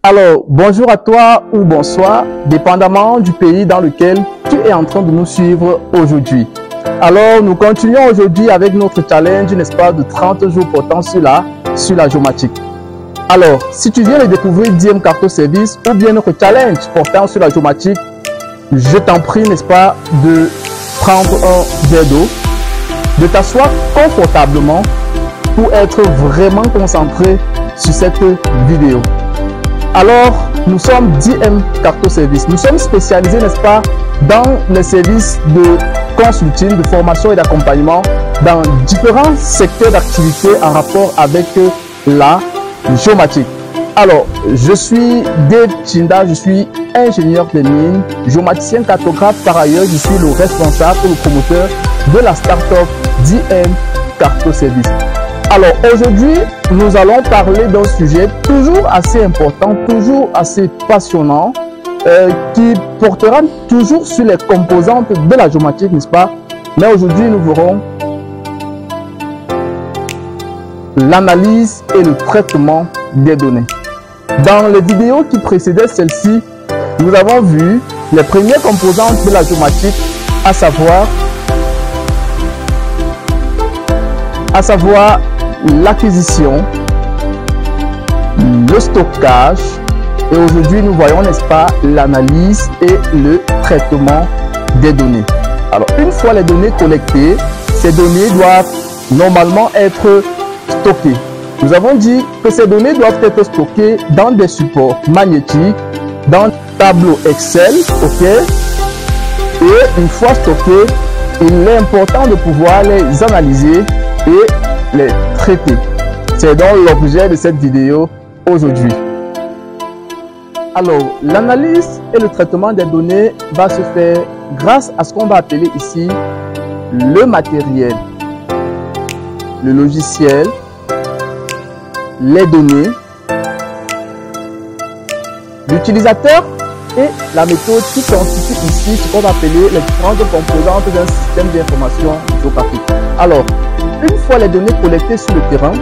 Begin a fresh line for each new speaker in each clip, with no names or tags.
Alors, bonjour à toi ou bonsoir, dépendamment du pays dans lequel tu es en train de nous suivre aujourd'hui. Alors, nous continuons aujourd'hui avec notre challenge, n'est-ce pas, de 30 jours portant sur la géomatique. Alors, si tu viens de découvrir Diem Carto Service ou bien notre challenge portant sur la géomatique, je t'en prie, n'est-ce pas, de prendre un verre d'eau, de t'asseoir confortablement pour être vraiment concentré sur cette vidéo. Alors, nous sommes Diem Carto Service. Nous sommes spécialisés, n'est-ce pas, dans les services de consulting, de formation et d'accompagnement dans différents secteurs d'activité en rapport avec la géomatique. Alors, je suis Dave Chinda, je suis ingénieur des mines, géomaticien cartographe. Par ailleurs, je suis le responsable ou le promoteur de la start-up Diem Carto Service. Alors, aujourd'hui, nous allons parler d'un sujet toujours assez important, toujours assez passionnant, qui portera toujours sur les composantes de la géomatique, n'est-ce pas? Mais aujourd'hui, nous verrons l'analyse et le traitement des données. Dans les vidéos qui précédaient celle-ci, nous avons vu les premières composantes de la géomatique, à savoir l'acquisition, le stockage, et aujourd'hui nous voyons, n'est-ce pas, l'analyse et le traitement des données. Alors, une fois les données collectées, ces données doivent normalement être stockées. Nous avons dit que ces données doivent être stockées dans des supports magnétiques, dans un tableau Excel, ok? Et une fois stockées, il est important de pouvoir les analyser et les traiter. C'est donc l'objet de cette vidéo aujourd'hui. Alors, l'analyse et le traitement des données va se faire grâce à ce qu'on va appeler ici le matériel, le logiciel, les données, l'utilisateur et la méthode qui constitue ici ce qu'on va appeler les différentes composantes d'un système d'information géographique. Alors, une fois les données collectées sur le terrain,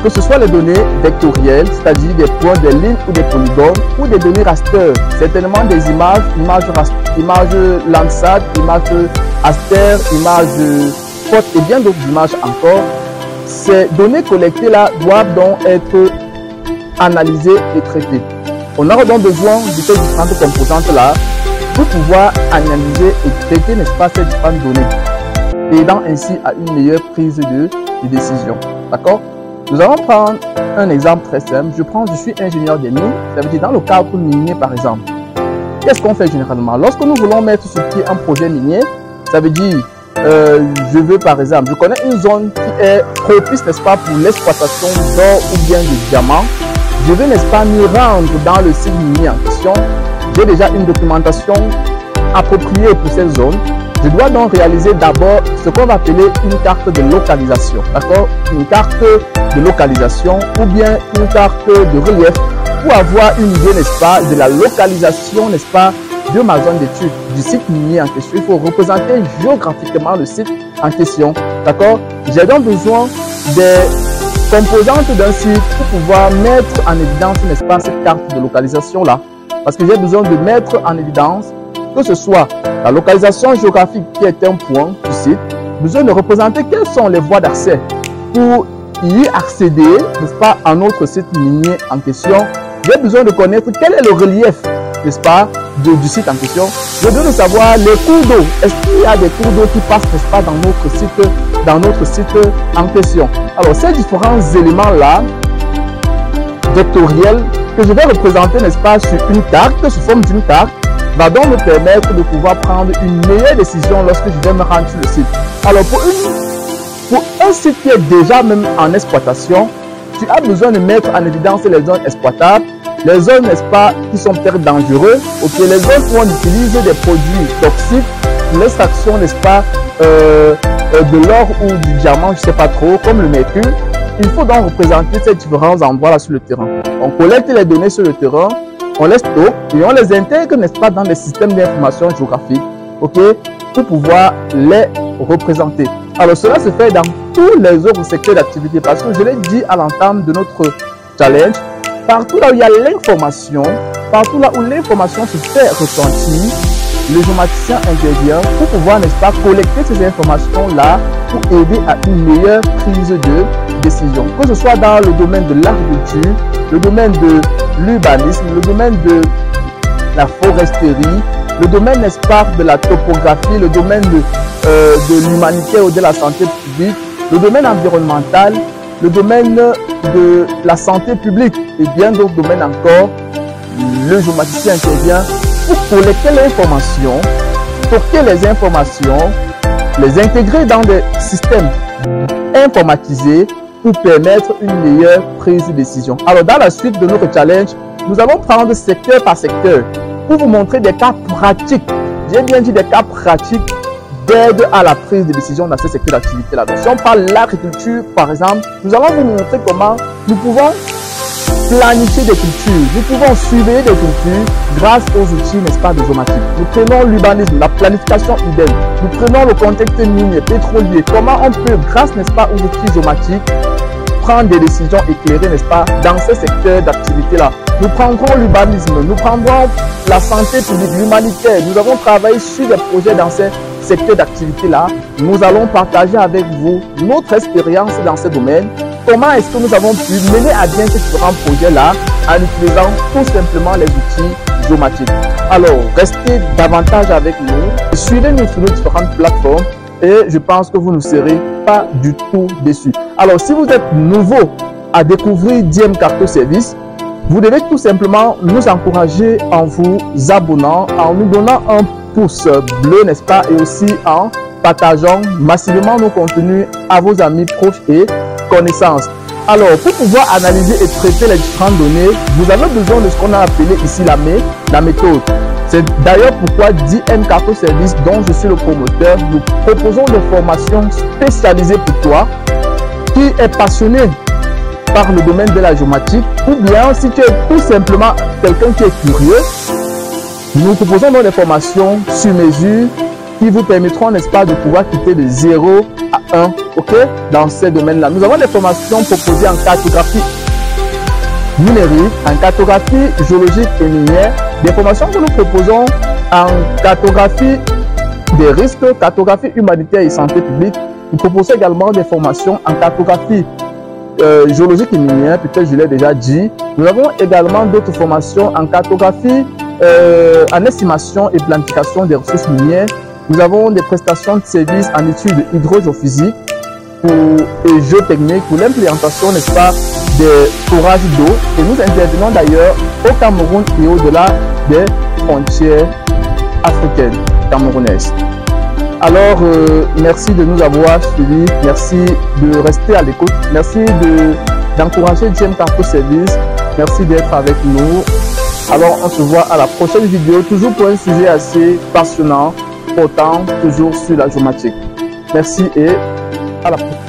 que ce soit les données vectorielles, c'est-à-dire des points, des lignes ou des polygones, ou des données raster, certainement des images Landsat, images aster, images spot et bien d'autres images encore, ces données collectées-là doivent donc être analysées et traitées. On aura donc besoin de ces différentes composantes-là pour pouvoir analyser et traiter, n'est-ce pas, ces différentes données, aidant ainsi à une meilleure prise de décision. D'accord? Nous allons prendre un exemple très simple. Je suis ingénieur des mines. Ça veut dire dans le cadre minier, par exemple. Qu'est-ce qu'on fait généralement? Lorsque nous voulons mettre sur pied un projet minier, ça veut dire, je veux par exemple, je connais une zone qui est propice, n'est-ce pas, pour l'exploitation d'or ou bien de diamants. Je veux, n'est-ce pas, me rendre dans le site minier en question. J'ai déjà une documentation appropriée pour cette zone. Je dois donc réaliser d'abord ce qu'on va appeler une carte de localisation, d'accord? Une carte de localisation ou bien une carte de relief pour avoir une idée, n'est-ce pas, de la localisation, n'est-ce pas, de ma zone d'étude, du site minier en question. Il faut représenter géographiquement le site en question, d'accord? J'ai donc besoin des composantes d'un site pour pouvoir mettre en évidence, n'est-ce pas, cette carte de localisation-là. Parce que j'ai besoin de mettre en évidence que ce soit la localisation géographique qui est un point du site, besoin de représenter quelles sont les voies d'accès pour y accéder, n'est-ce pas, à notre site minier en question. J'ai besoin de connaître quel est le relief, n'est-ce pas, du site en question. J'ai besoin de savoir les cours d'eau. Est-ce qu'il y a des cours d'eau qui passent, n'est-ce pas, dans notre site en question. Alors, ces différents éléments-là, vectoriels, que je vais représenter, n'est-ce pas, sur une carte, sous forme d'une carte, va donc me permettre de pouvoir prendre une meilleure décision lorsque je vais me rendre sur le site. Alors, pour un site qui est déjà même en exploitation, tu as besoin de mettre en évidence les zones exploitables, les zones, n'est-ce pas, qui sont peut-être dangereuses, ok, les zones où on utilise des produits toxiques, l'extraction, n'est-ce pas, de l'or ou du diamant, je ne sais pas trop, comme le mercure. Il faut donc représenter ces différents endroits-là sur le terrain. On collecte les données sur le terrain, on les stocke et on les intègre, n'est-ce pas, dans les systèmes d'information géographique, ok, pour pouvoir les représenter. Alors, cela se fait dans tous les autres secteurs d'activité parce que je l'ai dit à l'entame de notre challenge, partout là où il y a l'information, partout là où l'information se fait ressentir, le géomaticien intervient pour pouvoir, n'est-ce pas, collecter ces informations-là pour aider à une meilleure prise de décision. Que ce soit dans le domaine de l'agriculture, le domaine de l'urbanisme, le domaine de la foresterie, le domaine, n'est-ce pas, de la topographie, le domaine de l'humanité ou de la santé publique, le domaine environnemental, le domaine de la santé publique et bien d'autres domaines encore, le géomaticien intervient pour collecter l'information, stocker les informations, les intégrer dans des systèmes informatisés pour permettre une meilleure prise de décision. Alors, dans la suite de notre challenge, nous allons prendre secteur par secteur pour vous montrer des cas pratiques, j'ai bien dit des cas pratiques d'aide à la prise de décision dans ce secteur d'activité-là. Si on parle de l'agriculture, par exemple, nous allons vous montrer comment nous pouvons planifier des cultures, nous pouvons surveiller des cultures grâce aux outils, n'est-ce pas, de géomatique. Nous prenons l'urbanisme, la planification urbaine, nous prenons le contexte minier, pétrolier, comment on peut, grâce, n'est-ce pas, aux outils géomatiques, prendre des décisions éclairées, n'est-ce pas, dans ce secteur d'activité-là. Nous prendrons l'urbanisme, nous prendrons la santé publique, l'humanitaire. Nous avons travaillé sur des projets dans ces secteurs d'activité-là. Nous allons partager avec vous notre expérience dans ce domaine. Comment est-ce que nous avons pu mener à bien ces différents projets-là en utilisant tout simplement les outils géomatiques. Alors, restez davantage avec nous, suivez-nous sur nos différentes plateformes et je pense que vous ne serez pas du tout déçus. Alors, si vous êtes nouveau à découvrir Diem Carto Service, vous devez tout simplement nous encourager en vous abonnant, en nous donnant un pouce bleu, n'est-ce pas, et aussi en partageant massivement nos contenus à vos amis proches et connaissances. Alors, pour pouvoir analyser et traiter les différentes données, vous avez besoin de ce qu'on a appelé ici la méthode. C'est d'ailleurs pourquoi Diem Carto Service, dont je suis le promoteur, nous proposons des formations spécialisées pour toi qui est passionné par le domaine de la géomatique, ou bien si tu es tout simplement quelqu'un qui est curieux, nous proposons donc des formations sur mesure qui vous permettront, n'est-ce pas, de pouvoir quitter de 0 à 1, ok, dans ces domaines-là. Nous avons des formations proposées en cartographie numérique, en cartographie géologique et minière, des formations que nous proposons en cartographie des risques, cartographie humanitaire et santé publique. Nous proposons également des formations en cartographie géologique et minière, peut-être je l'ai déjà dit. Nous avons également d'autres formations en cartographie, en estimation et planification des ressources minières. Nous avons des prestations de services en études hydrogéophysiques et géotechniques pour l'implémentation, n'est-ce pas, des forages d'eau. Et nous intervenons d'ailleurs au Cameroun et au-delà des frontières africaines, camerounaises. Alors, merci de nous avoir suivis, merci de rester à l'écoute, merci d'encourager Diem Carto Service, merci d'être avec nous. Alors, on se voit à la prochaine vidéo, toujours pour un sujet assez passionnant, portant toujours sur la géomatique. Merci et à la prochaine.